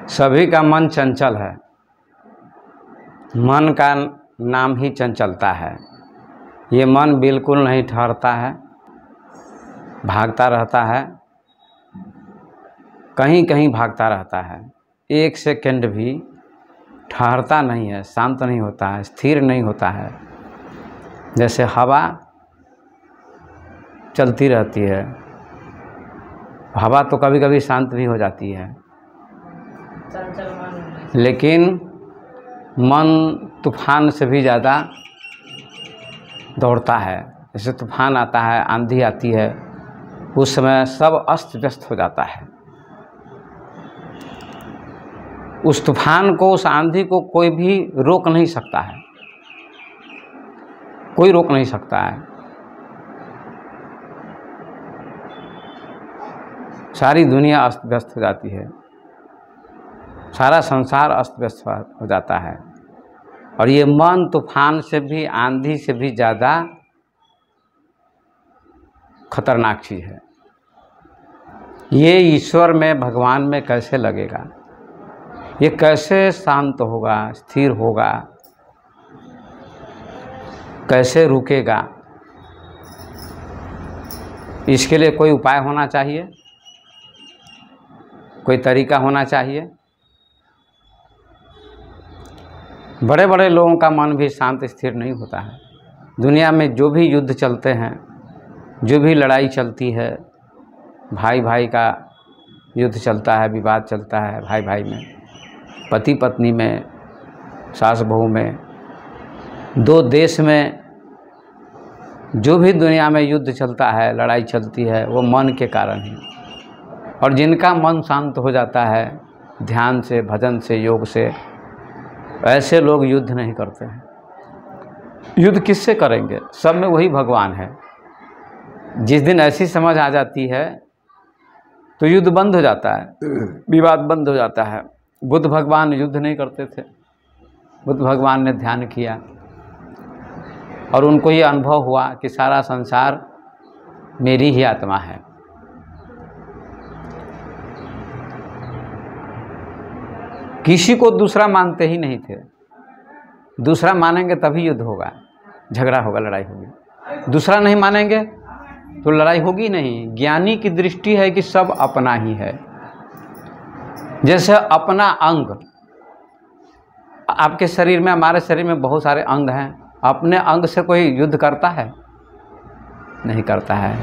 सभी का मन चंचल है। मन का नाम ही चंचलता है। ये मन बिल्कुल नहीं ठहरता है, भागता रहता है, कहीं कहीं भागता रहता है। एक सेकंड भी ठहरता नहीं है, शांत नहीं होता है, स्थिर नहीं होता है। जैसे हवा चलती रहती है, हवा तो कभी कभी शांत भी हो जाती है, लेकिन मन तूफान से भी ज़्यादा दौड़ता है। जैसे तूफान आता है, आंधी आती है, उस समय सब अस्त व्यस्त हो जाता है। उस तूफान को, उस आंधी को कोई भी रोक नहीं सकता है, कोई रोक नहीं सकता है। सारी दुनिया अस्त व्यस्त हो जाती है, सारा संसार अस्त व्यस्त हो जाता है। और ये मन तूफान से भी, आंधी से भी ज़्यादा खतरनाक चीज़ है। ये ईश्वर में, भगवान में कैसे लगेगा? ये कैसे शांत होगा, स्थिर होगा, कैसे रुकेगा? इसके लिए कोई उपाय होना चाहिए, कोई तरीका होना चाहिए। बड़े बड़े लोगों का मन भी शांत स्थिर नहीं होता है। दुनिया में जो भी युद्ध चलते हैं, जो भी लड़ाई चलती है, भाई भाई का युद्ध चलता है, विवाद चलता है भाई भाई में, पति पत्नी में, सास बहू में, दो देश में, जो भी दुनिया में युद्ध चलता है, लड़ाई चलती है, वो मन के कारण ही। और जिनका मन शांत हो जाता है ध्यान से, भजन से, योग से, ऐसे लोग युद्ध नहीं करते हैं। युद्ध किससे करेंगे? सब में वही भगवान है। जिस दिन ऐसी समझ आ जाती है तो युद्ध बंद हो जाता है, विवाद बंद हो जाता है। बुद्ध भगवान युद्ध नहीं करते थे। बुद्ध भगवान ने ध्यान किया और उनको ये अनुभव हुआ कि सारा संसार मेरी ही आत्मा है। किसी को दूसरा मानते ही नहीं थे। दूसरा मानेंगे तभी युद्ध होगा, झगड़ा होगा, लड़ाई होगी। दूसरा नहीं मानेंगे तो लड़ाई होगी नहीं। ज्ञानी की दृष्टि है कि सब अपना ही है। जैसे अपना अंग, आपके शरीर में, हमारे शरीर में बहुत सारे अंग हैं। अपने अंग से कोई युद्ध करता है? नहीं करता है।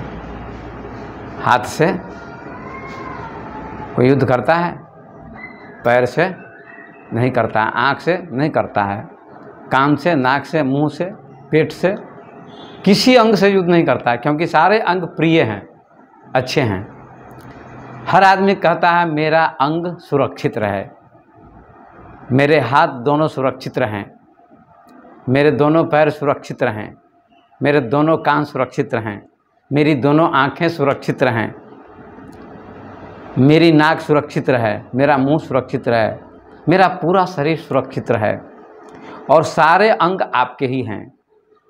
हाथ से कोई युद्ध करता है? पैर से नहीं करता है। आँख से नहीं करता है। कान से, नाक से, मुंह से, पेट से, किसी अंग से युद्ध नहीं करता है, क्योंकि सारे अंग प्रिय हैं, अच्छे हैं। हर आदमी कहता है मेरा अंग सुरक्षित रहे, मेरे हाथ दोनों सुरक्षित रहें, मेरे दोनों पैर सुरक्षित रहें, मेरे दोनों कान सुरक्षित रहें, मेरी दोनों आँखें सुरक्षित रहें, मेरी नाक सुरक्षित रहे, मेरा मुंह सुरक्षित रहे, मेरा पूरा शरीर सुरक्षित रहे। और सारे अंग आपके ही हैं।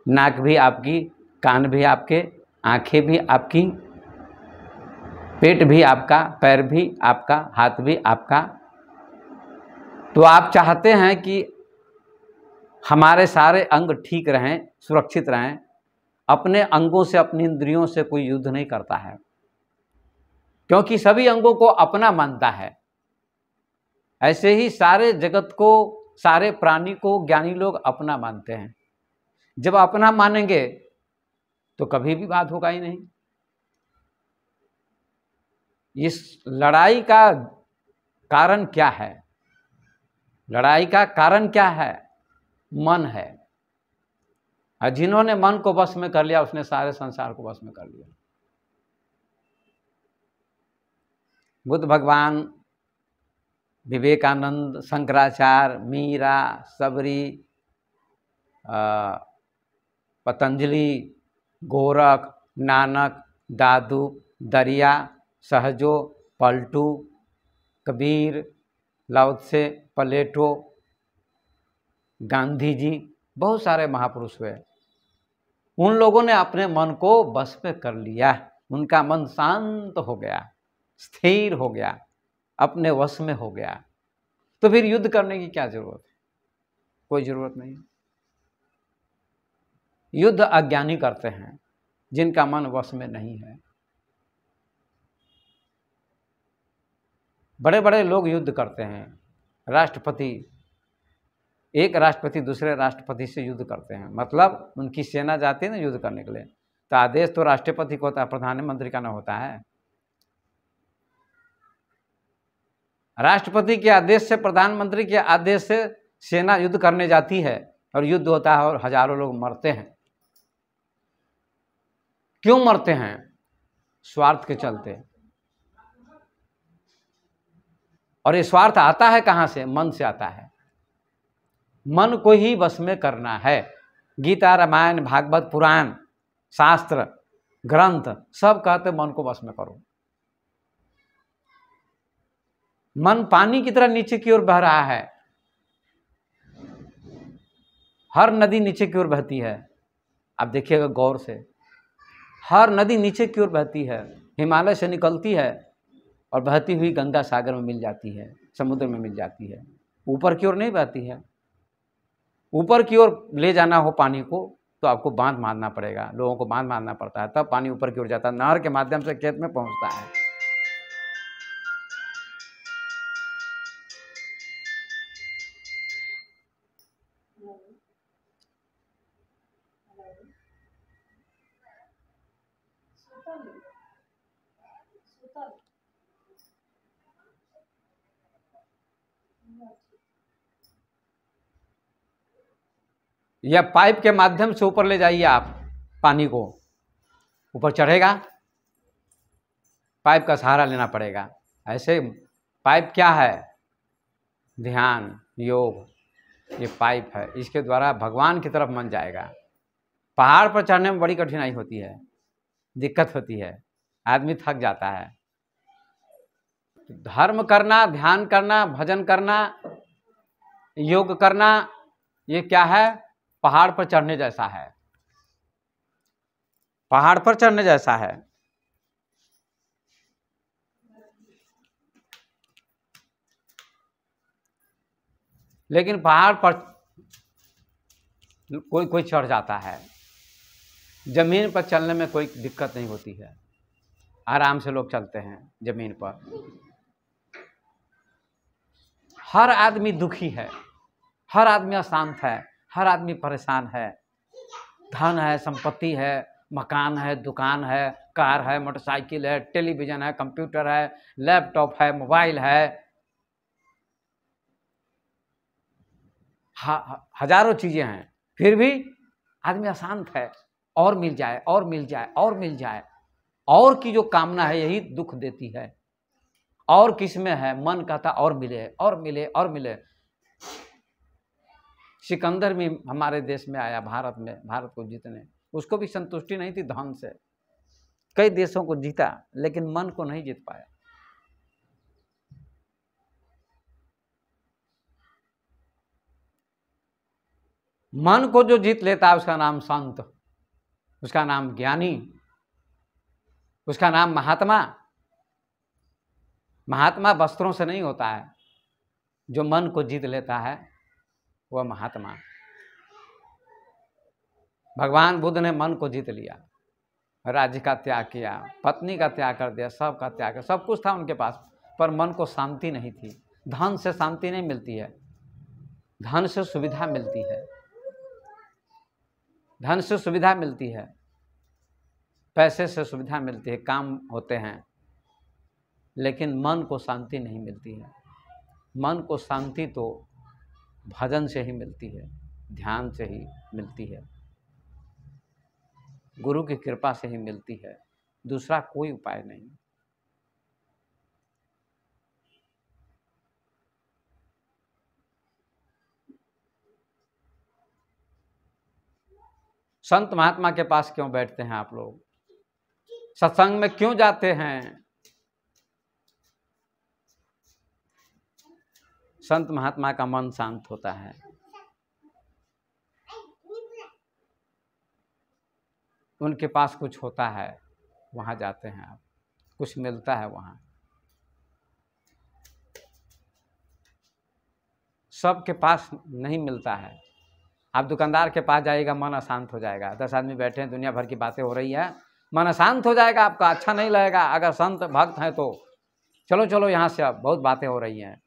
नाक भी आपकी, कान भी आपके, आँखें भी आपकी, पेट भी आपका, पैर भी आपका, हाथ भी आपका। तो आप चाहते हैं कि हमारे सारे अंग ठीक रहें, सुरक्षित रहें। अपने अंगों से, अपनी इंद्रियों से कोई युद्ध नहीं करता है, क्योंकि सभी अंगों को अपना मानता है। ऐसे ही सारे जगत को, सारे प्राणी को ज्ञानी लोग अपना मानते हैं। जब अपना मानेंगे तो कभी भी बात होगा ही नहीं। इस लड़ाई का कारण क्या है? लड़ाई का कारण क्या है? मन है। और जिन्होंने मन को वश में कर लिया, उसने सारे संसार को वश में कर लिया। बुद्ध भगवान, विवेकानंद, शंकराचार्य, मीरा, सबरी, पतंजलि, गोरख, नानक, दादू, दरिया, सहजो, पलटू, कबीर, लाओत्से, प्लेटो, गांधी जी, बहुत सारे महापुरुष हुए। उन लोगों ने अपने मन को बस में कर लिया। उनका मन शांत हो गया, स्थिर हो गया, अपने वश में हो गया। तो फिर युद्ध करने की क्या जरूरत है? कोई जरूरत नहीं। युद्ध अज्ञानी करते हैं, जिनका मन वश में नहीं है। बड़े बड़े लोग युद्ध करते हैं। राष्ट्रपति, एक राष्ट्रपति दूसरे राष्ट्रपति से युद्ध करते हैं, मतलब उनकी सेना जाती है ना युद्ध करने के लिए, तो आदेश तो राष्ट्रपति को होता है, प्रधानमंत्री का ना होता है। राष्ट्रपति के आदेश से, प्रधानमंत्री के आदेश से सेना युद्ध करने जाती है और युद्ध होता है और हजारों लोग मरते हैं। क्यों मरते हैं? स्वार्थ के चलते। और ये स्वार्थ आता है कहां से? मन से आता है। मन को ही वश में करना है। गीता, रामायण, भागवत, पुराण, शास्त्र, ग्रंथ सब कहते मन को वश में करो। मन पानी की तरह नीचे की ओर बह रहा है। हर नदी नीचे की ओर बहती है। आप देखिएगा गौर से, हर नदी नीचे की ओर बहती है, हिमालय से निकलती है और बहती हुई गंगा सागर में मिल जाती है, समुद्र में मिल जाती है। ऊपर की ओर नहीं बहती है। ऊपर की ओर ले जाना हो पानी को तो आपको बांध मारना पड़ेगा, लोगों को बांध मारना पड़ता है, तब पानी ऊपर की ओर जाता है, नहर के माध्यम से खेत में पहुंचता है। या पाइप के माध्यम से ऊपर ले जाइए आप पानी को, ऊपर चढ़ेगा, पाइप का सहारा लेना पड़ेगा। ऐसे पाइप क्या है? ध्यान, योग, ये पाइप है, इसके द्वारा भगवान की तरफ मन जाएगा। पहाड़ पर चढ़ने में बड़ी कठिनाई होती है, दिक्कत होती है, आदमी थक जाता है। धर्म करना, ध्यान करना, भजन करना, योग करना, ये क्या है? पहाड़ पर चढ़ने जैसा है। पहाड़ पर चढ़ने जैसा है। लेकिन पहाड़ पर कोई कोई चढ़ जाता है, जमीन पर चलने में कोई दिक्कत नहीं होती है, आराम से लोग चलते हैं जमीन पर। हर आदमी दुखी है, हर आदमी अशांत है, हर आदमी परेशान है। धन है, संपत्ति है, मकान है, दुकान है, कार है, मोटरसाइकिल है, टेलीविजन है, कंप्यूटर है, लैपटॉप है, मोबाइल है, हजारों चीजें हैं, फिर भी आदमी अशांत है। और मिल जाए, और मिल जाए, और मिल जाए, और की जो कामना है यही दुख देती है। और किस में है? मन कहता और मिले, और मिले, और मिले। सिकंदर भी हमारे देश में आया, भारत में, भारत को जीतने, उसको भी संतुष्टि नहीं थी धन से। कई देशों को जीता लेकिन मन को नहीं जीत पाया। मन को जो जीत लेता है उसका नाम संत, उसका नाम ज्ञानी, उसका नाम महात्मा। महात्मा वस्त्रों से नहीं होता है, जो मन को जीत लेता है वह महात्मा। भगवान बुद्ध ने मन को जीत लिया, राज्य का त्याग किया, पत्नी का त्याग कर दिया, सब का त्याग, सब कुछ था उनके पास, पर मन को शांति नहीं थी। धन से शांति नहीं मिलती है, धन से सुविधा मिलती है, धन से सुविधा मिलती है, पैसे से सुविधा मिलती है, काम होते हैं, लेकिन मन को शांति नहीं मिलती है। मन को शांति तो भजन से ही मिलती है, ध्यान से ही मिलती है, गुरु की कृपा से ही मिलती है, दूसरा कोई उपाय नहीं। संत महात्मा के पास क्यों बैठते हैं आप लोग? सत्संग में क्यों जाते हैं? संत महात्मा का मन शांत होता है, उनके पास कुछ होता है, वहां जाते हैं आप, कुछ मिलता है वहां। सबके पास नहीं मिलता है। आप दुकानदार के पास जाइएगा, मन अशांत हो जाएगा। 10 आदमी बैठे हैं, दुनिया भर की बातें हो रही है, मन अशांत हो जाएगा आपका, अच्छा नहीं लगेगा। अगर संत भक्त हैं तो चलो चलो यहाँ से, अब बहुत बातें हो रही हैं।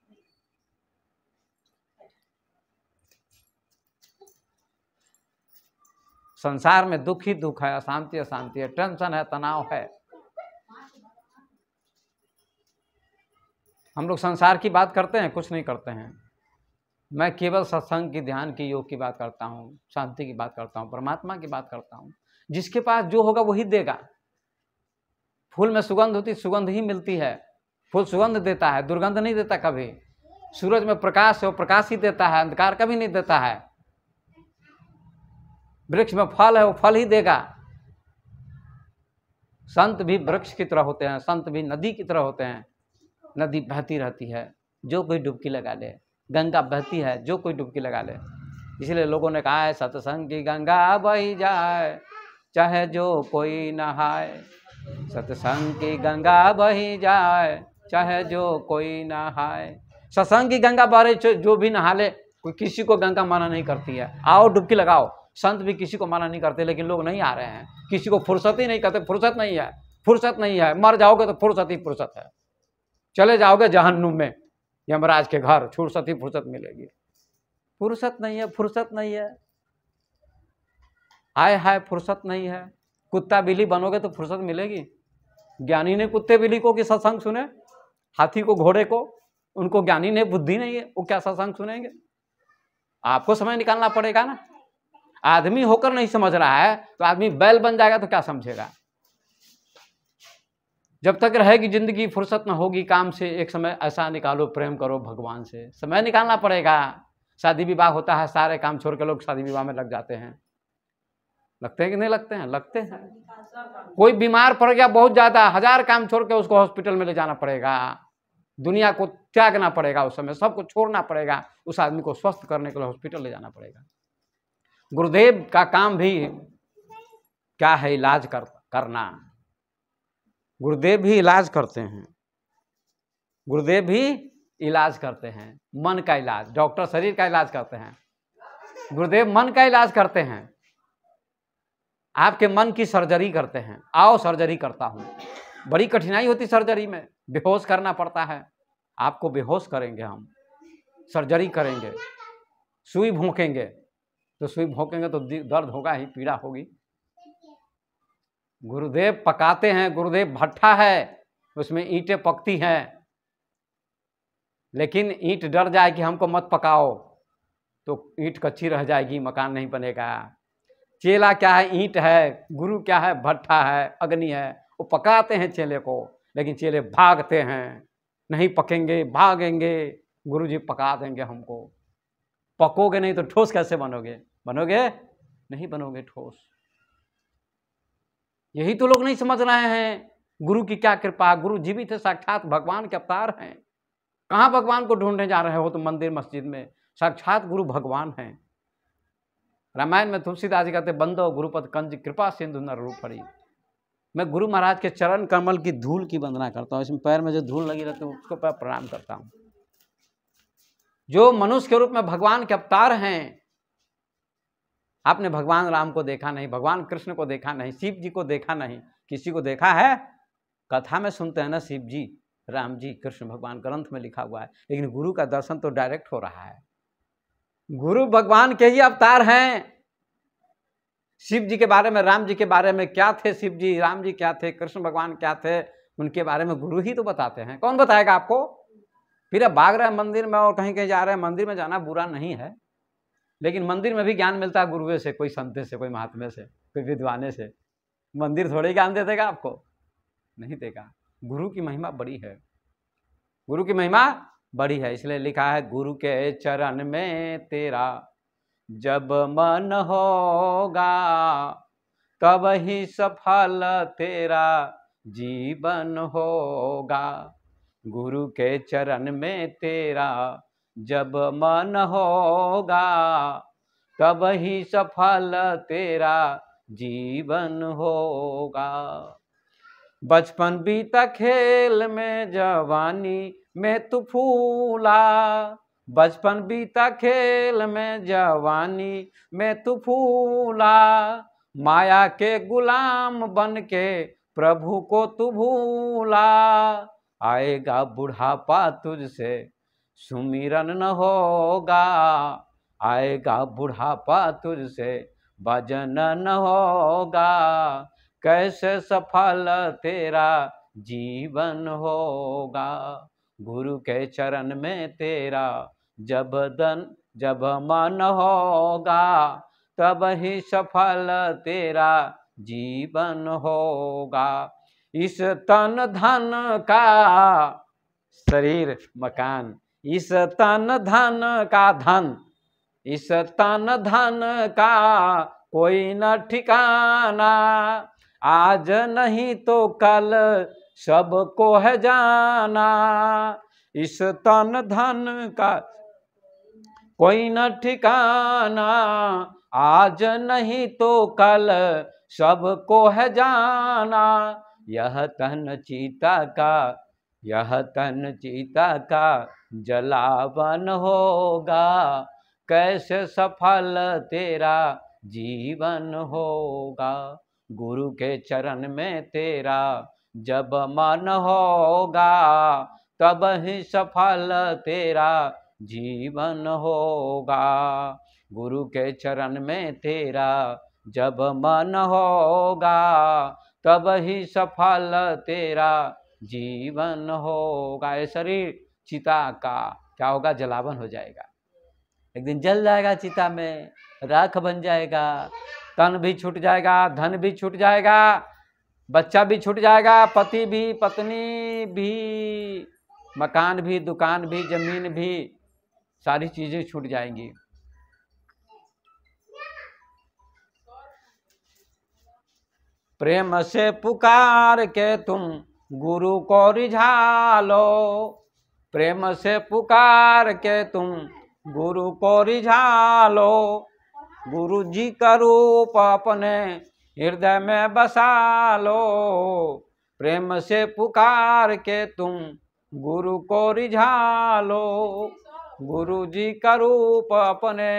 संसार में दुख ही दुख है, अशांति अशांति है, टेंशन है, तनाव है। हम लोग संसार की बात करते हैं, कुछ नहीं करते हैं। मैं केवल सत्संग की, ध्यान की, योग की बात करता हूँ, शांति की बात करता हूँ, परमात्मा की बात करता हूँ। जिसके पास जो होगा वही देगा। फूल में सुगंध होती, सुगंध ही मिलती है। फूल सुगंध देता है, दुर्गंध नहीं देता कभी। सूरज में प्रकाश है, वो प्रकाश ही देता है, अंधकार कभी नहीं देता है। वृक्ष में फल है, वो फल ही देगा। संत भी वृक्ष की तरह होते हैं, संत भी नदी की तरह होते हैं। नदी बहती रहती है, जो कोई डुबकी लगा ले। गंगा बहती है, जो कोई डुबकी लगा ले। इसलिए लोगों ने कहा है, सत्संग की गंगा बही जाए, चाहे जो कोई नहाए। सत्संग की गंगा बही जाए, चाहे जो कोई नहाए। सत्संग की गंगा बह रही, जो भी नहा ले, कोई किसी को गंगा मना नहीं करती है। आओ डुबकी लगाओ। संत भी किसी को मना नहीं करते, लेकिन लोग नहीं आ रहे हैं। किसी को फुर्सत ही नहीं करते, फुर्सत नहीं है, फुर्सत नहीं है। मर जाओगे तो फुर्सत ही फुर्सत है। चले जाओगे जहन्नुम में, यमराज के घर, फुर्सत ही फुर्सत मिलेगी। फुर्सत नहीं है, फुर्सत नहीं है। हाय हाय, फुर्सत नहीं है। कुत्ता बिल्ली बनोगे तो फुर्सत मिलेगी। ज्ञानी ने कुत्ते बिल्ली को कि सत्संग सुने, हाथी को घोड़े को, उनको ज्ञानी ने बुद्धि नहीं है, वो क्या सत्संग सुनेंगे? आपको समय निकालना पड़ेगा ना। आदमी होकर नहीं समझ रहा है तो आदमी बैल बन जाएगा तो क्या समझेगा? जब तक रहेगी जिंदगी, फुर्सत न होगी काम से। एक समय ऐसा निकालो, प्रेम करो भगवान से। समय निकालना पड़ेगा। शादी विवाह होता है, सारे काम छोड़ के लोग शादी विवाह में लग जाते हैं। लगते हैं कि नहीं लगते हैं? लगते हैं। कोई बीमार पड़ गया बहुत ज्यादा, 1000 काम छोड़ के उसको हॉस्पिटल में ले जाना पड़ेगा। दुनिया को त्यागना पड़ेगा, उस समय सबको छोड़ना पड़ेगा। उस आदमी को स्वस्थ करने के लिए हॉस्पिटल ले जाना पड़ेगा। गुरुदेव का काम भी क्या है? इलाज करना। गुरुदेव भी इलाज करते हैं। गुरुदेव भी इलाज करते हैं, मन का इलाज। डॉक्टर शरीर का इलाज करते हैं, गुरुदेव मन का इलाज करते हैं। आपके मन की सर्जरी करते हैं। आओ सर्जरी करता हूं। बड़ी कठिनाई होती सर्जरी में, बेहोश करना पड़ता है। आपको बेहोश करेंगे हम, सर्जरी करेंगे, सुई भोंकेंगे। तो सुई भोंकेंगे तो दर्द होगा ही, पीड़ा होगी। गुरुदेव पकाते हैं। गुरुदेव भट्ठा है, उसमें ईंटें पकती हैं। लेकिन ईंट डर जाए कि हमको मत पकाओ, तो ईंट कच्ची रह जाएगी, मकान नहीं बनेगा। चेला क्या है? ईंट है। गुरु क्या है? भट्ठा है, अग्नि है। वो पकाते हैं चेले को, लेकिन चेले भागते हैं। नहीं पकेंगे, भागेंगे। गुरु जी पका देंगे हमको। पकोगे नहीं तो ठोस कैसे बनोगे? बनोगे नहीं, बनोगे ठोस। यही तो लोग नहीं समझ रहे हैं। गुरु की क्या कृपा। गुरु जीवित है, साक्षात भगवान के अवतार हैं। कहाँ भगवान को ढूंढने जा रहे हो? तो मंदिर मस्जिद में। साक्षात गुरु भगवान हैं। रामायण में तुलसीदास जी कहते, बंदो गुरुपद कंज कृपा सिंधु नर रूप हरि। मैं गुरु महाराज के चरण कमल की धूल की वंदना करता हूँ। इसमें पैर में जो धूल लगी रहती है उसको पैर प्रणाम करता हूँ। जो मनुष्य के रूप में भगवान के अवतार हैं। आपने भगवान राम को देखा नहीं, भगवान कृष्ण को देखा नहीं, शिव जी को देखा नहीं। किसी को देखा है? कथा में सुनते हैं ना, शिव जी, राम जी, कृष्ण भगवान, ग्रंथ में लिखा हुआ है। लेकिन गुरु का दर्शन तो डायरेक्ट हो रहा है। गुरु भगवान के ही अवतार हैं। शिव जी के बारे में, राम जी के बारे में क्या थे शिव जी, राम जी क्या थे, कृष्ण भगवान क्या थे, उनके बारे में गुरु ही तो बताते हैं। कौन बताएगा आपको? फिर अब भाग रहे हैं मंदिर में और कहीं कहीं जा रहे हैं। मंदिर में जाना बुरा नहीं है, लेकिन मंदिर में भी ज्ञान मिलता है गुरुए से, कोई संते से, कोई महात्मे से, कोई विद्वाने से। मंदिर थोड़े ज्ञान दे देगा आपको, नहीं देगा। गुरु की महिमा बड़ी है, गुरु की महिमा बड़ी है। इसलिए लिखा है, गुरु के चरण में तेरा जब मन होगा, तब ही सफल तेरा जीवन होगा। गुरु के चरण में तेरा जब मन होगा, तब ही सफल तेरा जीवन होगा। बचपन बीता खेल में, जवानी में तू फूला, बचपन बीता खेल में, जवानी में तू फूला, माया के गुलाम बन के प्रभु को तू भूला। आएगा बुढ़ापा तुझसे सुमिरन न होगा, आएगा बुढ़ापा तुझसे भजन न होगा, कैसे सफल तेरा जीवन होगा। गुरु के चरण में तेरा जब मन होगा, तब ही सफल तेरा जीवन होगा। इस तन धन का शरीर मकान, इस तन धन का धन, इस तन धन का कोई न ठिकाना, आज नहीं तो कल सबको है जाना। इस तन धन का कोई न ठिकाना, आज नहीं तो कल सबको है जाना। यह तन चिता का, यह तन चिता का जलावन होगा, कैसे सफल तेरा जीवन होगा। गुरु के चरण में तेरा जब मन होगा, तब ही सफल तेरा जीवन होगा। गुरु के चरण में तेरा जब मन होगा, तब ही सफल तेरा जीवन होगा। ये शरीर चिता का क्या होगा, जलावन हो जाएगा, एक दिन जल जाएगा चिता में, राख बन जाएगा, तन भी छूट जाएगा, धन भी छूट जाएगा, बच्चा भी छूट जाएगा, पति भी, पत्नी भी, मकान भी, दुकान भी, जमीन भी, सारी चीजें छूट जाएंगी। प्रेम से पुकार के तुम गुरु को रिझा लो, प्रेम से पुकार के तुम गुरु को रिझा लो। गुरु जी का रूप अपने हृदय में बसा लो, प्रेम से पुकार के तुम गुरु को रिझा लो। गुरु जी का रूप अपने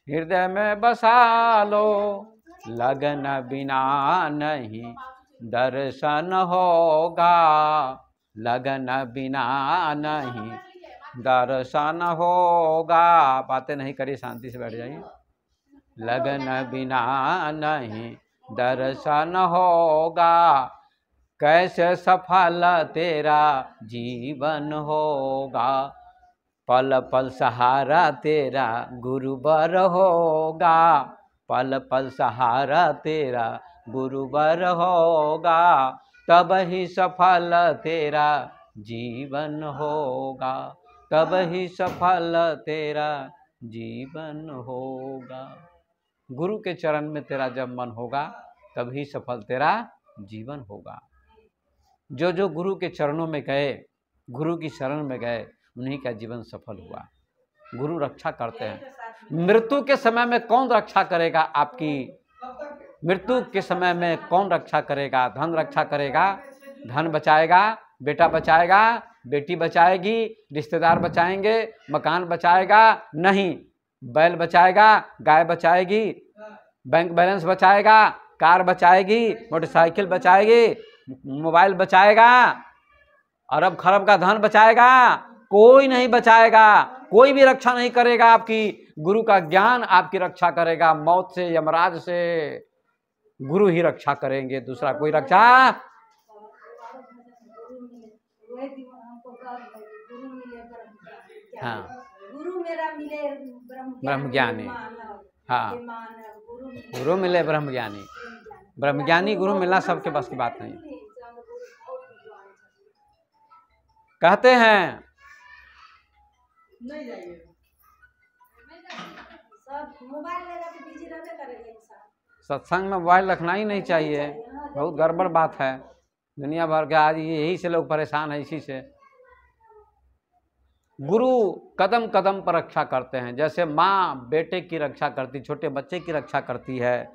हृदय में बसा लो, लगन बिना नहीं दर्शन होगा, लगन बिना नहीं दर्शन होगा। बातें नहीं करिए, शांति से बैठ जाइए। लगन बिना नहीं दर्शन होगा, कैसे सफल तेरा जीवन होगा। पल पल सहारा तेरा गुरुवर होगा, पल पल सहारा तेरा गुरुवर होगा, तब ही सफल तेरा जीवन होगा, तब ही सफल तेरा जीवन होगा। गुरु के चरण में तेरा जब मन होगा, तभी सफल तेरा जीवन होगा। जो जो गुरु के चरणों में गए, गुरु की शरण में गए, उन्हीं का जीवन सफल हुआ। गुरु रक्षा करते हैं। मृत्यु के समय में कौन रक्षा करेगा आपकी? मृत्यु के समय में कौन रक्षा करेगा? धन रक्षा करेगा, धन बचाएगा, बेटा बचाएगा, बेटी बचाएगी, रिश्तेदार बचाएंगे, मकान बचाएगा? नहीं। बैल बचाएगा, गाय बचाएगी, बैंक बैलेंस बचाएगा, कार बचाएगी, मोटरसाइकिल बचाएगी, मोबाइल बचाएगा, अरब खरब का धन बचाएगा? कोई नहीं बचाएगा, कोई भी रक्षा नहीं करेगा आपकी। गुरु का ज्ञान आपकी रक्षा करेगा, मौत से, यमराज से गुरु ही रक्षा करेंगे, दूसरा कोई रक्षा। हाँ, गुरु मेरा मिले ब्रह्म ज्ञानी। हाँ, गुरु मिले ब्रह्म ज्ञानी। ब्रह्म ज्ञानी गुरु मिलना सबके बस की बात नहीं। कहते हैं सत्संग में मोबाइल रखना ही नहीं चाहिए, बहुत गड़बड़ बात है। दुनिया भर के आज यही से लोग परेशान है, इसी से। गुरु कदम कदम पर रक्षा करते हैं, जैसे माँ बेटे की रक्षा करती, छोटे बच्चे की रक्षा करती है,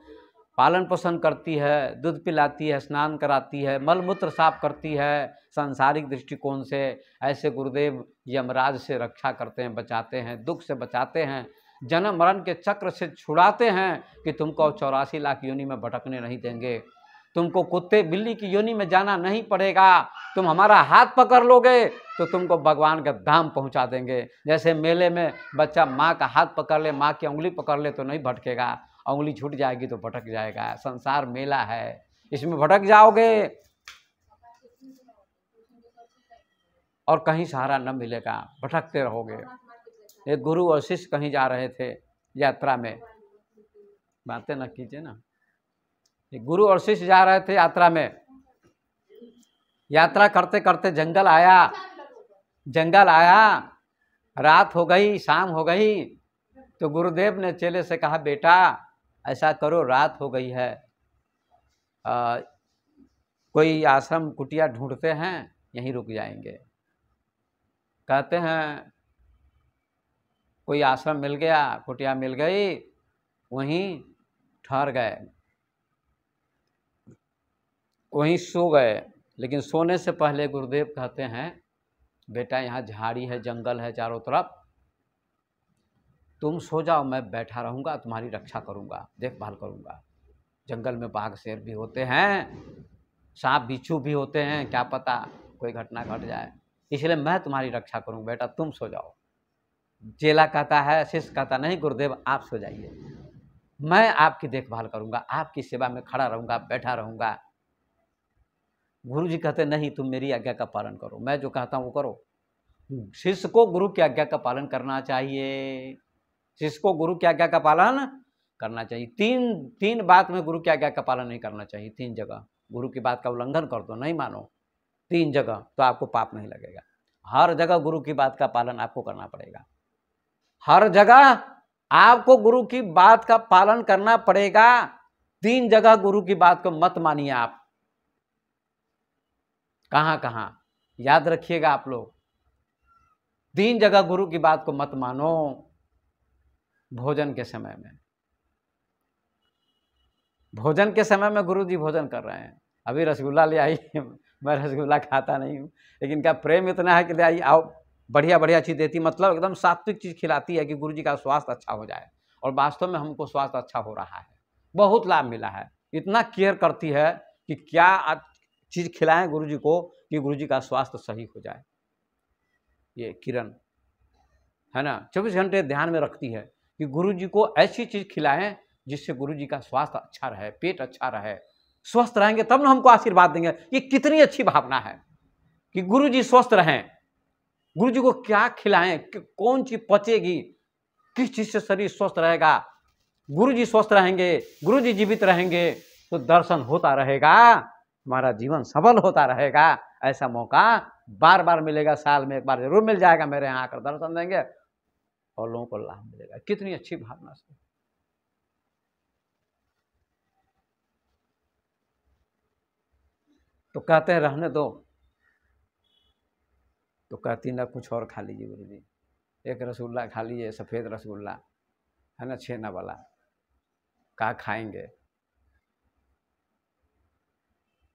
पालन पोषण करती है, दूध पिलाती है, स्नान कराती है, मल मूत्र साफ करती है। सांसारिक दृष्टिकोण से ऐसे गुरुदेव यमराज से रक्षा करते हैं, बचाते हैं, दुख से बचाते हैं, जन्म मरण के चक्र से छुड़ाते हैं कि तुमको 84 लाख योनि में भटकने नहीं देंगे, तुमको कुत्ते बिल्ली की योनि में जाना नहीं पड़ेगा, तुम हमारा हाथ पकड़ लोगे तो तुमको भगवान के धाम पहुंचा देंगे। जैसे मेले में बच्चा माँ का हाथ पकड़ ले, माँ की उंगली पकड़ ले तो नहीं भटकेगा, उंगली छूट जाएगी तो भटक जाएगा। संसार मेला है, इसमें भटक जाओगे और कहीं सहारा न मिलेगा, भटकते रहोगे। एक गुरु और शिष्य कहीं जा रहे थे यात्रा में, बातें न कीजिए ना। एक गुरु और शिष्य जा रहे थे यात्रा में, यात्रा करते करते जंगल आया, रात हो गई, शाम हो गई, तो गुरुदेव ने चेले से कहा, बेटा ऐसा करो, रात हो गई है, कोई आश्रम कुटिया ढूंढते हैं, यहीं रुक जाएंगे। कहते हैं कोई आश्रम मिल गया, कुटिया मिल गई, वहीं ठहर गए, वहीं सो गए। लेकिन सोने से पहले गुरुदेव कहते हैं, बेटा यहाँ झाड़ी है, जंगल है चारों तरफ, तुम सो जाओ, मैं बैठा रहूँगा, तुम्हारी रक्षा करूँगा, देखभाल करूँगा। जंगल में बाघ शेर भी होते हैं, सांप बिच्छू भी होते हैं, क्या पता कोई घटना घट जाए, इसलिए मैं तुम्हारी रक्षा करूँगा, बेटा तुम सो जाओ। चेला कहता है, शिष्य कहता नहीं गुरुदेव आप सो जाइए, मैं आपकी देखभाल करूँगा, आपकी सेवा में खड़ा रहूँगा, बैठा रहूँगा। गुरु जी कहते नहीं, तुम मेरी आज्ञा का पालन करो, मैं जो कहता हूँ वो करो। शिष्य को गुरु की आज्ञा का पालन करना चाहिए, शिष्य को गुरु की आज्ञा का पालन करना चाहिए। तीन बात में गुरु की आज्ञा का पालन नहीं करना चाहिए। 3 जगह गुरु की बात का उल्लंघन कर दो, नहीं मानो, 3 जगह तो आपको पाप नहीं लगेगा। हर जगह गुरु की बात का पालन आपको करना पड़ेगा, हर जगह आपको गुरु की बात का पालन करना पड़ेगा। 3 जगह गुरु की बात को मत मानिए आप। कहाँ कहाँ याद रखिएगा आप लोग, 3 जगह गुरु की बात को मत मानो। भोजन के समय में, भोजन के समय में गुरु जी भोजन कर रहे हैं, अभी रसगुल्ला ले आई, मैं रसगुल्ला खाता नहीं हूँ, लेकिन क्या प्रेम इतना है कि ले आई, आओ बढ़िया बढ़िया चीज़ देती, मतलब एकदम सात्विक चीज़ खिलाती है कि गुरु जी का स्वास्थ्य अच्छा हो जाए। और वास्तव में हमको स्वास्थ्य अच्छा हो रहा है, बहुत लाभ मिला है। इतना केयर करती है कि क्या चीज़ खिलाएं गुरु जी को कि गुरु जी का स्वास्थ्य सही हो जाए। ये किरण है ना, 24 घंटे ध्यान में रखती है कि गुरु जी को ऐसी चीज़ खिलाएं जिससे गुरु जी का स्वास्थ्य अच्छा रहे, पेट अच्छा रहे, स्वस्थ रहेंगे तब ना हमको आशीर्वाद देंगे। ये कितनी अच्छी भावना है कि गुरु जी स्वस्थ रहें। गुरु जी को क्या खिलाएं, कौन चीज पचेगी, किस चीज से शरीर स्वस्थ रहेगा। गुरु जी स्वस्थ रहेंगे, गुरु जी जीवित रहेंगे तो दर्शन होता रहेगा, हमारा जीवन सफल होता रहेगा। ऐसा मौका बार बार मिलेगा, साल में एक बार जरूर मिल जाएगा, मेरे यहाँ आकर दर्शन देंगे और लोगों को लाभ मिलेगा। कितनी अच्छी भावना से। तो कहते हैं रहने दो, तो कहती ना कुछ और खा लीजिए गुरु जी, एक रसगुल्ला खा लीजिए, सफ़ेद रसगुल्ला है ना, छेना वाला, कहा खाएंगे।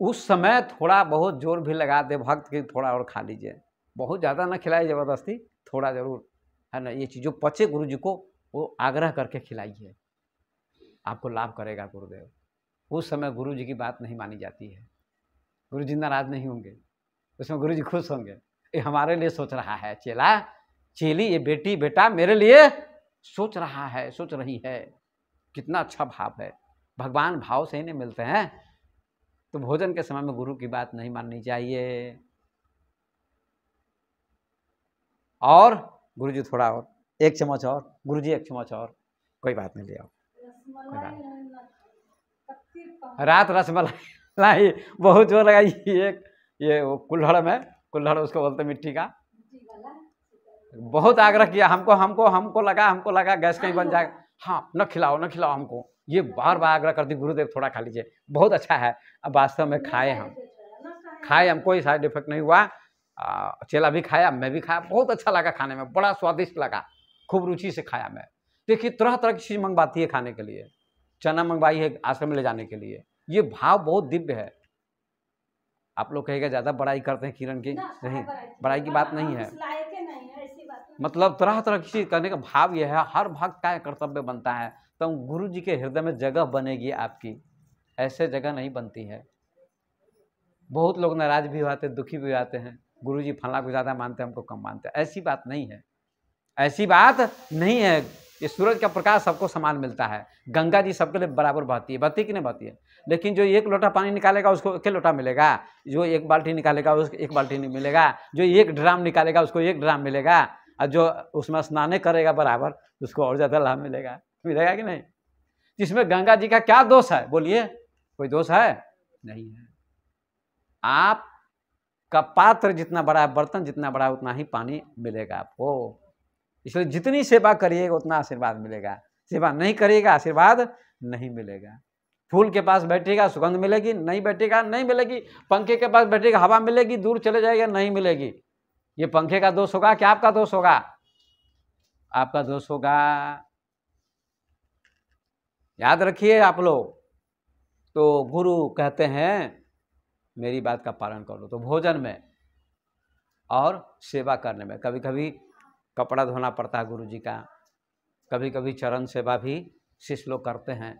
उस समय थोड़ा बहुत जोर भी लगा दे भक्त की, थोड़ा और खा लीजिए, बहुत ज़्यादा ना खिलाइए ज़बरदस्ती, थोड़ा ज़रूर है ना, ये चीज़ पचे गुरु जी को वो आग्रह करके खिलाइए, आपको लाभ करेगा गुरुदेव। उस समय गुरु जी की बात नहीं मानी जाती है, गुरु जी नाराज नहीं होंगे, उसमें गुरु जी खुश होंगे, ये हमारे लिए सोच रहा है, चेला चेली, ये बेटी बेटा मेरे लिए सोच रहा है, सोच रही है। कितना अच्छा भाव है, भगवान भाव से ही नहीं मिलते हैं। तो भोजन के समय में गुरु की बात नहीं माननी चाहिए। और गुरु जी थोड़ा और, 1 चम्मच और, गुरु जी 1 चम्मच और, कोई बात नहीं, ले आओ, रात रसमलाई बहुत जोर लगाई। एक ये वो कुल्हड़ में, कुल्हड़ उसको बोलते मिट्टी का, बहुत आग्रह किया, हमको लगा गैस कहीं बन जाएगा, हाँ न खिलाओ हमको, ये बार बार आग्रह करती, गुरुदेव थोड़ा खा लीजिए, बहुत अच्छा है। अब वास्तव में खाए, हम कोई साइड इफेक्ट नहीं हुआ, चेला भी खाया, मैं भी खाया, बहुत अच्छा लगा खाने में, बड़ा स्वादिष्ट लगा, खूब रुचि से खाया मैं। देखिए तरह तरह की चीज़ मंगवाती है खाने के लिए, चना मंगवाई है आश्रम में ले जाने के लिए। ये भाव बहुत दिव्य है। आप लोग कहेगा ज़्यादा बड़ाई करते हैं किरण की, नहीं, बड़ाई की बात नहीं है। मतलब तरह तरह की चीज़ करने का भाव यह है, हर भक्त का कर्तव्य बनता है, तो गुरु जी के हृदय में जगह बनेगी आपकी, ऐसे जगह नहीं बनती है। बहुत लोग नाराज भी होते हैं, दुखी भी होते हैं, गुरु जी फला को ज़्यादा मानते हैं, हमको कम मानते हैं। ऐसी बात नहीं है, ऐसी बात नहीं है। ये सूरज का प्रकाश सबको समान मिलता है। गंगा जी सबके लिए बराबर बहती है, बहती कि नहीं बहती है? लेकिन जो एक लोटा पानी निकालेगा उसको एक लोटा मिलेगा, जो एक बाल्टी निकालेगा उसको एक बाल्टी नहीं मिलेगा, जो एक ड्राम निकालेगा उसको एक ड्राम मिलेगा, और जो उसमें स्नान करेगा बराबर उसको और ज़्यादा लाभ मिलेगा। मिलेगा कि नहीं? इसमें गंगा जी का क्या दोष है? बोलिए, कोई दोष है? नहीं है। आपका पात्र जितना बड़ा है, बर्तन जितना बड़ा है, उतना ही पानी मिलेगा आपको। इसलिए जितनी सेवा करिएगा उतना आशीर्वाद मिलेगा, सेवा नहीं करिएगा आशीर्वाद नहीं मिलेगा। फूल के पास बैठेगा सुगंध मिलेगी, नहीं बैठेगा नहीं मिलेगी। पंखे के पास बैठेगा हवा मिलेगी, दूर चले जाएगा नहीं मिलेगी। ये पंखे का दोष होगा कि आपका दोष होगा? आपका दोष होगा। याद रखिए आप लोग। तो गुरु कहते हैं मेरी बात का पालन करो। तो भोजन में और सेवा करने में, कभी कभी कपड़ा धोना पड़ता है गुरु जी का, कभी कभी चरण सेवा भी शिष्य लोग करते हैं,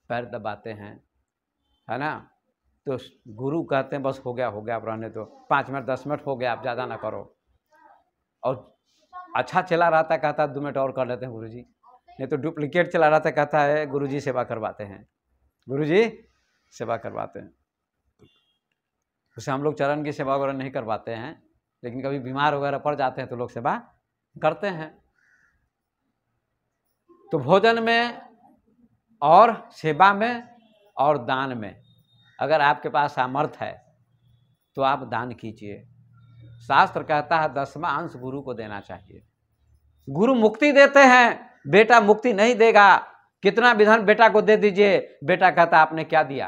पैर दबाते हैं, है ना। तो गुरु कहते हैं बस हो गया अब रहने दो, 5 मिनट 10 मिनट हो गया, आप ज़्यादा ना करो। और अच्छा चला रहा था कहता है 2 मिनट और कर लेते हैं गुरु जी, नहीं तो डुप्लीकेट चला रहा था कहता है गुरु जी सेवा करवाते हैं, गुरु जी सेवा करवाते हैं। उसे हम लोग चरण की सेवा वगैरह नहीं करवाते हैं, लेकिन कभी बीमार वगैरह पड़ जाते हैं तो लोग सेवा करते हैं। तो भोजन में और सेवा में और दान में अगर आपके पास सामर्थ्य है तो आप दान कीजिए। शास्त्र कहता है 10वां अंश गुरु को देना चाहिए। गुरु मुक्ति देते हैं, बेटा मुक्ति नहीं देगा। कितना विधान बेटा को दे दीजिए, बेटा कहता आपने क्या दिया,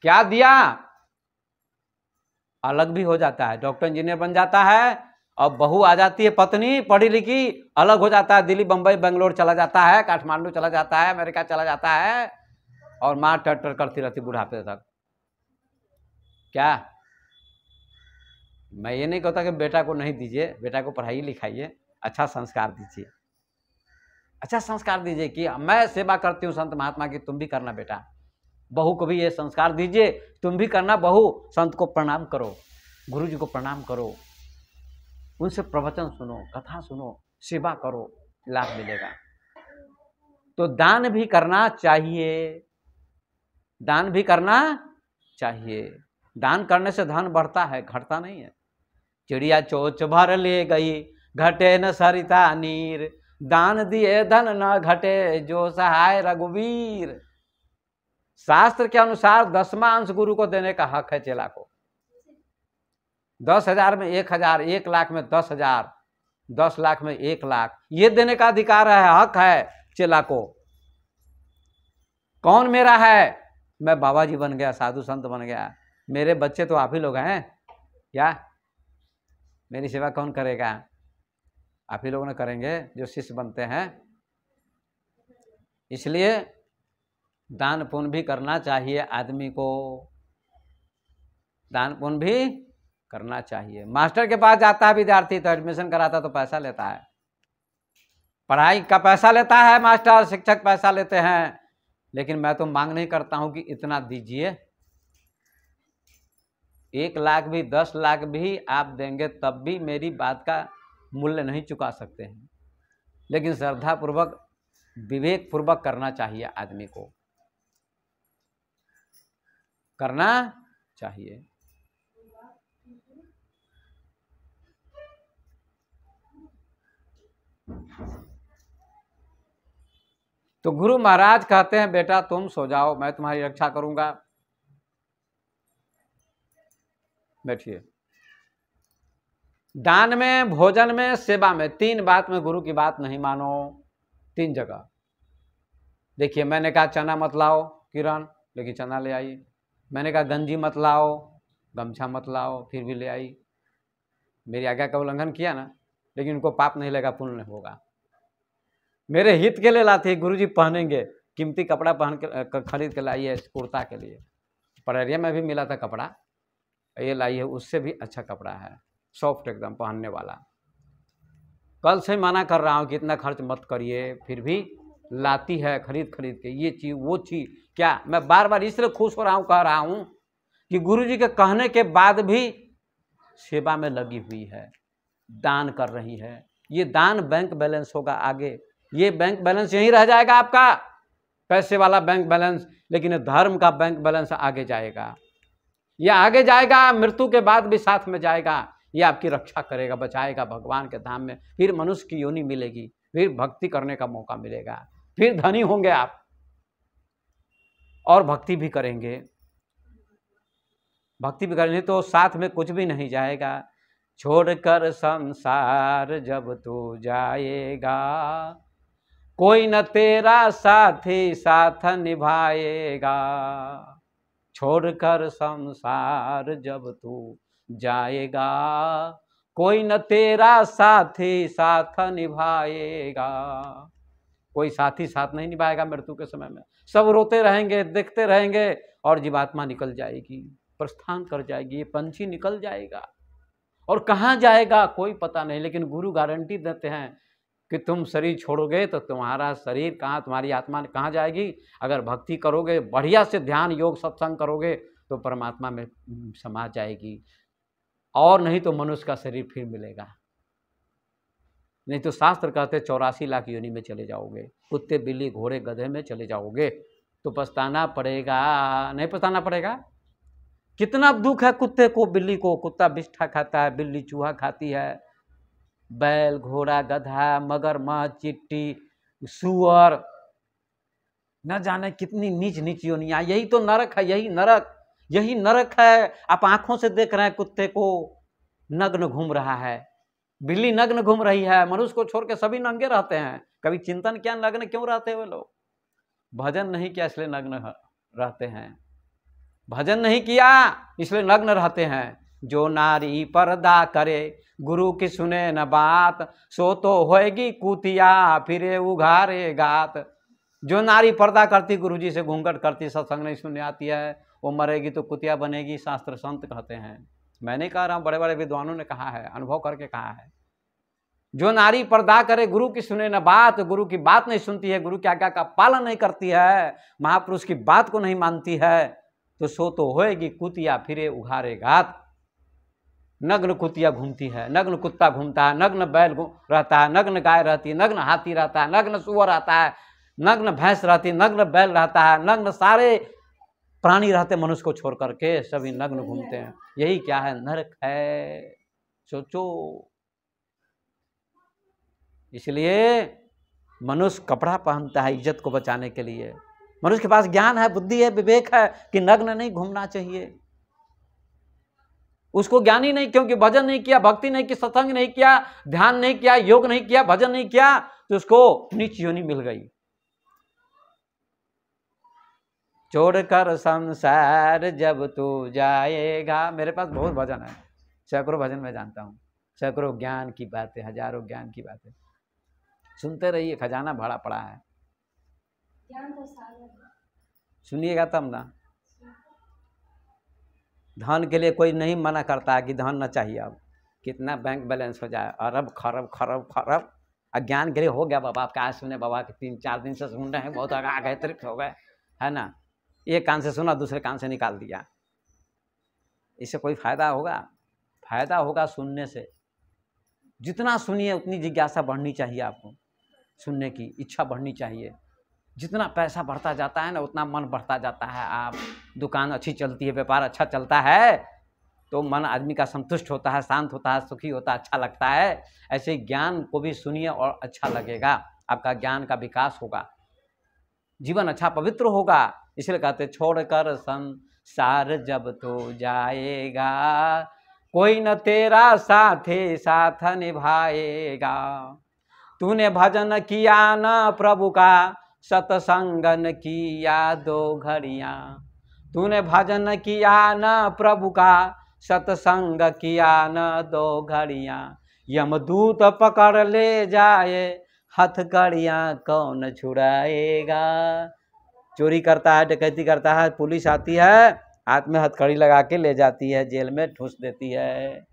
क्या दिया, अलग भी हो जाता है। डॉक्टर इंजीनियर बन जाता है और बहू आ जाती है पत्नी पढ़ी लिखी, अलग हो जाता है, दिल्ली बंबई बेंगलोर चला जाता है, काठमांडू चला जाता है, अमेरिका चला जाता है, और माँ टटर करती रहती बुढ़ापे तक। क्या मैं ये नहीं कहता कि बेटा को नहीं दीजिए, बेटा को पढ़ाइए लिखाइए, अच्छा संस्कार दीजिए, अच्छा संस्कार दीजिए कि मैं सेवा करती हूँ संत महात्मा की, तुम भी करना बेटा। बहू को भी ये संस्कार दीजिए, तुम भी करना बहू, संत को प्रणाम करो, गुरु जी को प्रणाम करो, उनसे प्रवचन सुनो, कथा सुनो, सेवा करो, लाभ मिलेगा। तो दान भी करना चाहिए, दान भी करना चाहिए। दान करने से धन बढ़ता है, घटता नहीं है। चिड़िया चोंच भर ले गई, घटे न सरिता नीर, दान दिए धन न घटे, जो सहाय रघुवीर। शास्त्र के अनुसार 10वां अंश गुरु को देने का हक है चेला को। 10,000 में 1,000, 1 लाख में 10,000, 10 लाख में 1 लाख, ये देने का अधिकार है, हक है चेला को। कौन मेरा है? मैं बाबा जी बन गया, साधु संत बन गया, मेरे बच्चे तो आप ही लोग हैं क्या? मेरी सेवा कौन करेगा? आप ही लोग ने करेंगे जो शिष्य बनते हैं। इसलिए दान पुण्य भी करना चाहिए आदमी को, दान पुण्य भी करना चाहिए। मास्टर के पास जाता है विद्यार्थी तो एडमिशन कराता तो पैसा लेता है, पढ़ाई का पैसा लेता है मास्टर, शिक्षक पैसा लेते हैं, लेकिन मैं तो मांग नहीं करता हूं कि इतना दीजिए। 1 लाख भी 10 लाख भी आप देंगे तब भी मेरी बात का मूल्य नहीं चुका सकते हैं, लेकिन श्रद्धापूर्वक विवेक पूर्वक करना चाहिए, आदमी को करना चाहिए। तो गुरु महाराज कहते हैं बेटा तुम सो जाओ, मैं तुम्हारी रक्षा करूंगा, बैठिए। दान में, भोजन में, सेवा में, 3 बात में गुरु की बात नहीं मानो। 3 जगह देखिए, मैंने कहा चना मत लाओ किरण, लेकिन चना ले आई। मैंने कहा गंजी मत लाओ, गमछा मत लाओ, फिर भी ले आई। मेरी आज्ञा का उल्लंघन किया ना, लेकिन उनको पाप नहीं लगा, पुण्य होगा। मेरे हित के लिए लाती है, गुरु जी पहनेंगे, कीमती कपड़ा पहन के खरीद के लाई है कुर्ता के लिए, परेरिया में भी मिला था कपड़ा, ये लाई है, उससे भी अच्छा कपड़ा है, सॉफ्ट एकदम पहनने वाला। कल से मना कर रहा हूँ कि इतना खर्च मत करिए, फिर भी लाती है खरीद खरीद के, ये चीज़ वो चीज़। क्या मैं बार बार इसलिए खुश हो रहा हूँ, कह रहा हूँ कि गुरुजी के कहने के बाद भी सेवा में लगी हुई है, दान कर रही है। ये दान बैंक बैलेंस होगा आगे, ये बैंक बैलेंस यहीं रह जाएगा आपका, पैसे वाला बैंक बैलेंस, लेकिन धर्म का बैंक बैलेंस आगे जाएगा। ये आगे जाएगा, मृत्यु के बाद भी साथ में जाएगा, ये आपकी रक्षा करेगा, बचाएगा भगवान के धाम में। फिर मनुष्य की योनि मिलेगी, फिर भक्ति करने का मौका मिलेगा, फिर धनी होंगे आप और भक्ति भी करेंगे। भक्ति भी करेंगे तो साथ में कुछ भी नहीं जाएगा। छोड़कर संसार जब तू जाएगा, कोई न तेरा साथी साथ निभाएगा। छोड़कर संसार जब तू जाएगा, कोई न तेरा साथी साथ निभाएगा। कोई साथी साथ नहीं निभाएगा मृत्यु के समय में, सब रोते रहेंगे, देखते रहेंगे, और जीवात्मा निकल जाएगी, प्रस्थान कर जाएगी, ये पंछी निकल जाएगा, और कहाँ जाएगा कोई पता नहीं। लेकिन गुरु गारंटी देते हैं कि तुम शरीर छोड़ोगे तो तुम्हारा शरीर कहाँ, तुम्हारी आत्मा कहाँ जाएगी। अगर भक्ति करोगे, बढ़िया से ध्यान योग सत्संग करोगे तो परमात्मा में समा जाएगी, और नहीं तो मनुष्य का शरीर फिर मिलेगा। नहीं तो शास्त्र कहते 84 लाख योनि में चले जाओगे, कुत्ते बिल्ली घोड़े गधे में चले जाओगे, तो पछताना पड़ेगा। नहीं पछताना पड़ेगा? कितना दुख है कुत्ते को, बिल्ली को। कुत्ता बिष्ठा खाता है, बिल्ली चूहा खाती है, बैल घोड़ा गधा मगरमच्छ चिट्टी सुअर, न जाने कितनी नीच नीच योनियां। यही तो नरक है, यही नरक है। आप आंखों से देख रहे हैं कुत्ते को नग्न घूम रहा है, बिल्ली नग्न घूम रही है, मनुष्य को छोड़ के सभी नंगे रहते हैं। कभी चिंतन किया नग्न क्यों रहते हैं वे लोग? भजन नहीं किया इसलिए नग्न रहते हैं, भजन नहीं किया इसलिए नग्न रहते हैं। जो नारी पर्दा करे गुरु की सुने न बात, सो तो होएगी कुतिया फिरे उघारे गात। जो नारी पर्दा करती, गुरुजी से घूंघट करती, सत्संग नहीं सुनने आती है, वो मरेगी तो कुतिया बनेगी, शास्त्र संत कहते हैं। मैं नहीं कह रहा हूँ, बड़े बड़े विद्वानों ने कहा है, अनुभव करके कहा है। जो नारी पर्दा करे गुरु की सुने न बात, गुरु की बात नहीं सुनती है, गुरु की आज्ञा का पालन नहीं करती है, महापुरुष की बात को नहीं मानती है, तो सो तो होएगी कुतिया फिरे उघारे घात। नग्न कुतिया घूमती है, नग्न कुत्ता घूमता है, नग्न बैल रहता है, नग्न गाय रहती है, नग्न हाथी रहता है, नग्न सुअर रहता है, नग्न भैंस रहती है, नग्न बैल रहता है, नग्न सारे प्राणी रहते, मनुष्य को छोड़ करके सभी नग्न घूमते हैं। यही क्या है? नरक है। सोचो। इसलिए मनुष्य कपड़ा पहनता है इज्जत को बचाने के लिए। मनुष्य के पास ज्ञान है, बुद्धि है, विवेक है कि नग्न नहीं घूमना चाहिए। उसको ज्ञान ही नहीं, क्योंकि भजन नहीं किया, भक्ति नहीं की, सत्संग नहीं किया, ध्यान नहीं किया, योग नहीं किया, भजन नहीं किया, तो उसको नीच योनि मिल गई। छोड़कर संसार जब तू जाएगा। मेरे पास बहुत भजन है, सैकड़ों भजन मैं जानता हूँ, सैकड़ों ज्ञान की बातें, हजारों ज्ञान की बातें। सुनते रहिए, खजाना भरा पड़ा है, सुनिएगा तब ना। धन के लिए कोई नहीं मना करता है कि धन न चाहिए। अब कितना बैंक बैलेंस हो जाए, अरब खरब खरब खरब। अज्ञान के लिए हो गया बाबा, आपका आज सुने बाबा के 3-4 दिन से सुन रहे हैं, बहुत आ गए, तृप्त हो गए, है ना। एक कान से सुना, दूसरे कान से निकाल दिया। इससे कोई फायदा होगा? फायदा होगा सुनने से। जितना सुनिए उतनी जिज्ञासा बढ़नी चाहिए, आपको सुनने की इच्छा बढ़नी चाहिए। जितना पैसा बढ़ता जाता है ना, उतना मन बढ़ता जाता है। आप दुकान अच्छी चलती है, व्यापार अच्छा चलता है, तो मन आदमी का संतुष्ट होता है, शांत होता है, सुखी होता है, अच्छा लगता है। ऐसे ज्ञान को भी सुनिए और अच्छा लगेगा, आपका ज्ञान का विकास होगा, जीवन अच्छा पवित्र होगा। इसलिए कहते छोड़कर संसार जब तो जाएगा, कोई न तेरा साथी साथ निभाएगा। तूने भजन किया न प्रभु का, सत्संगन किया 2 घड़ियाँ। तूने भजन किया न प्रभु का, सत्संग किया न 2 घड़ियाँ। यमदूत पकड़ ले जाए, हथकड़ियाँ कौन छुड़ाएगा। चोरी करता है, डकैती करता है, पुलिस आती है, हाथ में हथकड़ी लगा के ले जाती है, जेल में ठूस देती है।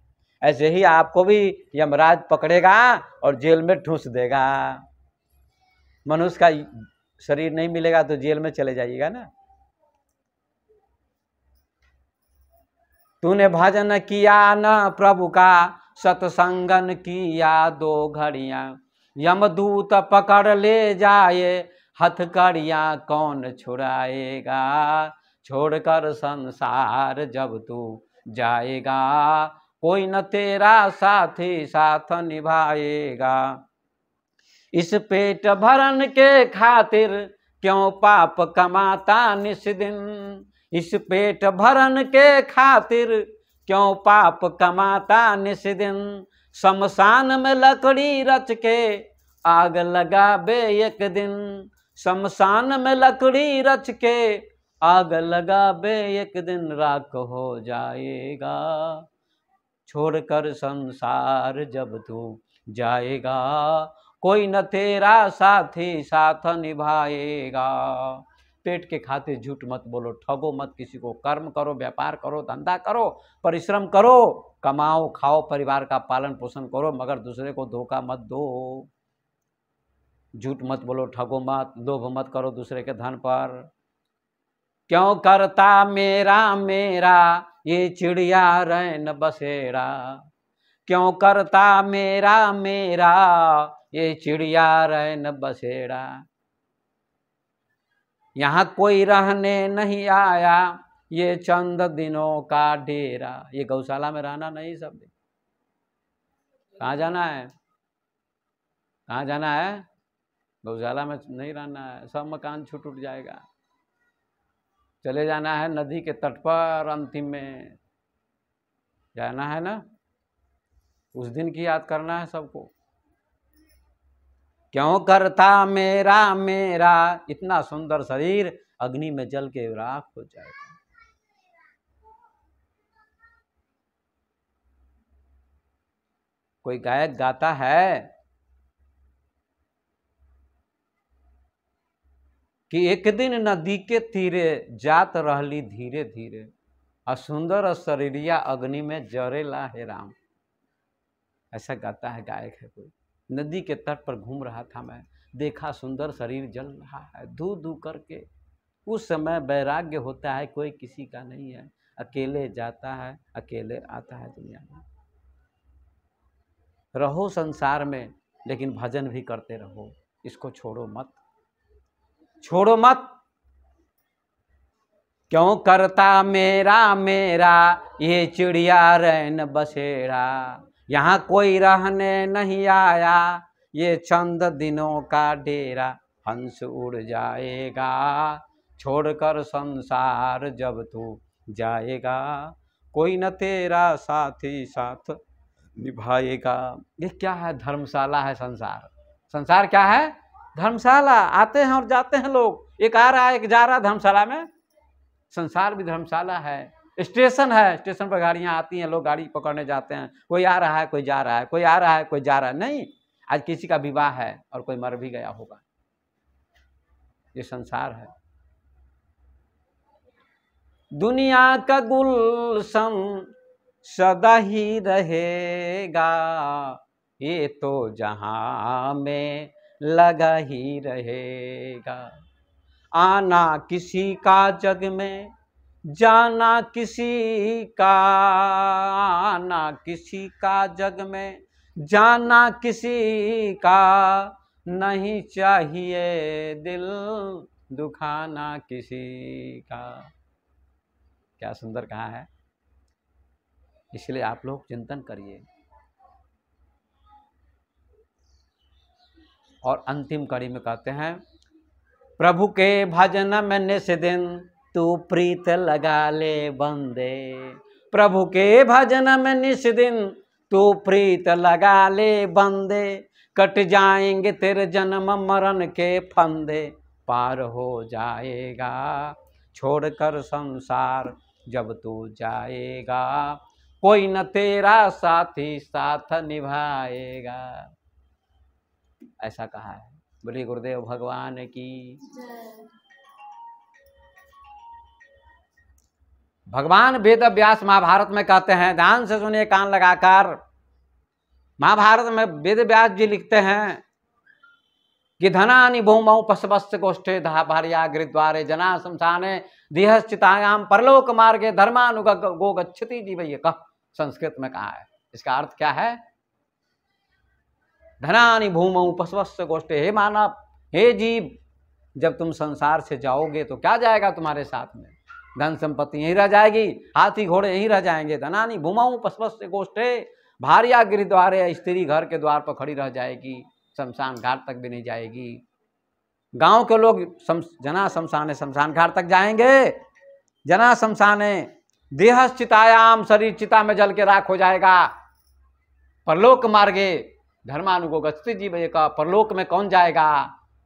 ऐसे ही आपको भी यमराज पकड़ेगा और जेल में ठूस देगा। मनुष्य का शरीर नहीं मिलेगा तो जेल में चले जाइएगा ना। तूने भजन किया न प्रभु का, सत्संगन किया 2 घड़ियां, यमदूत पकड़ ले जाए, हथकड़ियां कौन छुड़ाएगा। छोड़कर संसार जब तू जाएगा, कोई न तेरा साथी साथ निभाएगा। इस पेट भरन के खातिर क्यों पाप कमाता निस दिन, इस पेट भरन के खातिर क्यों पाप कमाता निस दिन। शमशान में लकड़ी रच के आग लगा बे एक दिन, शमशान में लकड़ी रच के आग लगा बे एक दिन, राख हो जाएगा। छोड़कर संसार जब तू जाएगा, कोई न तेरा साथी साथ निभाएगा। पेट के खातिर झूठ मत बोलो, ठगो मत किसी को, कर्म करो, व्यापार करो, धंधा करो, परिश्रम करो, कमाओ खाओ, परिवार का पालन पोषण करो, मगर दूसरे को धोखा मत दो। झूठ मत बोलो, ठगो मत, लोभ मत करो दूसरे के धन पर। क्यों करता मेरा मेरा ये चिड़िया रैन बसेरा, क्यों करता मेरा मेरा ये चिड़िया रैन बसेरा। यहाँ कोई रहने नहीं आया, ये चंद दिनों का डेरा। ये गौशाला में रहना नहीं सब। कहाँ जाना है, कहाँ जाना है? गौशाला में नहीं रहना है, सब मकान छूट उठ जाएगा। चले जाना है नदी के तट पर, अंतिम में जाना है ना, उस दिन की याद करना है सबको। क्यों करता मेरा मेरा इतना सुंदर शरीर अग्नि में जल के राख हो जाएगा। कोई गायक गाता है कि एक दिन नदी के तीरे जात रहली धीरे धीरे, और सुंदर शरीरिया अग्नि में जरेला हे राम। ऐसा गाता है गायक है कोई। नदी के तट पर घूम रहा था मैं, देखा सुंदर शरीर जल रहा है धू धू करके। उस समय वैराग्य होता है, कोई किसी का नहीं है, अकेले जाता है अकेले आता है दुनिया में। रहो संसार में लेकिन भजन भी करते रहो, इसको छोड़ो मत, छोड़ो मत। क्यों करता मेरा मेरा ये चिड़िया रैन बसेरा, यहाँ कोई रहने नहीं आया, ये चंद दिनों का डेरा। हंस उड़ जाएगा छोड़कर संसार जब तू जाएगा, कोई न तेरा साथी साथ निभाएगा। ये क्या है? धर्मशाला है संसार। संसार क्या है? धर्मशाला। आते हैं और जाते हैं लोग, एक आ रहा है एक जा रहा है धर्मशाला में। संसार भी धर्मशाला है, स्टेशन है, स्टेशन पर गाड़ियां आती हैं, लोग गाड़ी पकड़ने जाते हैं, कोई आ रहा है कोई जा रहा है, कोई आ रहा है कोई जा रहा है। नहीं, आज किसी का विवाह है और कोई मर भी गया होगा। ये संसार है। दुनिया का गुलशन सदा ही रहेगा, ये तो जहां में लगा ही रहेगा। आना किसी का जग में, जाना किसी का, आना किसी का जग में, जाना किसी का, नहीं चाहिए दिल दुखाना किसी का। क्या सुंदर कहा है। इसलिए आप लोग चिंतन करिए। और अंतिम कड़ी में कहते हैं, प्रभु के भजन में निस दिन तू प्रीत लगा ले बंदे। प्रभु के भजन में निस दिन तू प्रीत लगा ले बंदे, कट जाएंगे तेरे जन्म मरण के फंदे, पार हो जाएगा छोड़कर संसार जब तू जाएगा, कोई न तेरा साथी साथ निभाएगा। ऐसा कहा है। बोलिए गुरुदेव भगवान की। भगवान वेद व्यास महाभारत में कहते हैं, ध्यान से सुनिए कान लगाकर। महाभारत में वेद व्यास जी लिखते हैं कि धनानि भूमौ पशवस्य गोष्ठे भार्या गृद्वारे जना शमशाने देहश्चितायाम परलोक मार्गे धर्मानुगो गच्छति जीवय कह, संस्कृत में कहा है। इसका अर्थ क्या है? धनानि भूमौ पशवस्य गोष्ठे, हे मानव, हे जीव, जब तुम संसार से जाओगे तो क्या जाएगा तुम्हारे साथ में? धन संपत्ति यहीं रह जाएगी, हाथी घोड़े यहीं रह जाएंगे। धनानि भूमौ पशवस्य गोष्ठे, भार्या गृहद्वारे, स्त्री घर के द्वार पर खड़ी रह जाएगी, शमशान घाट तक भी नहीं जाएगी। गांव के लोग जना शमशाने, शमशान घाट तक जाएंगे। जना शमशाने देह चितायाम, शरीर चिता में जल के राख हो जाएगा। परलोक मार्गे धर्मानुगो गच्छति जीवय का, परलोक में कौन जाएगा?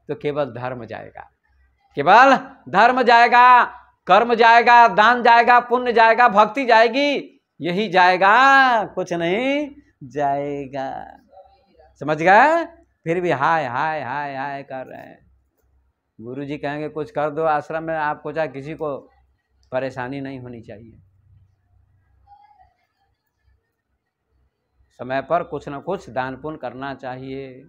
तो केवल धर्म जाएगा, केवल धर्म जाएगा, कर्म जाएगा, दान जाएगा, पुण्य जाएगा, भक्ति जाएगी, यही जाएगा, कुछ नहीं जाएगा। समझ गए? फिर भी हाय हाय हाय हाय कर रहे हैं। गुरुजी कहेंगे कुछ कर दो आश्रम में, आपको चाहे किसी को परेशानी नहीं होनी चाहिए। समय पर कुछ न कुछ दान पुण्य करना चाहिए।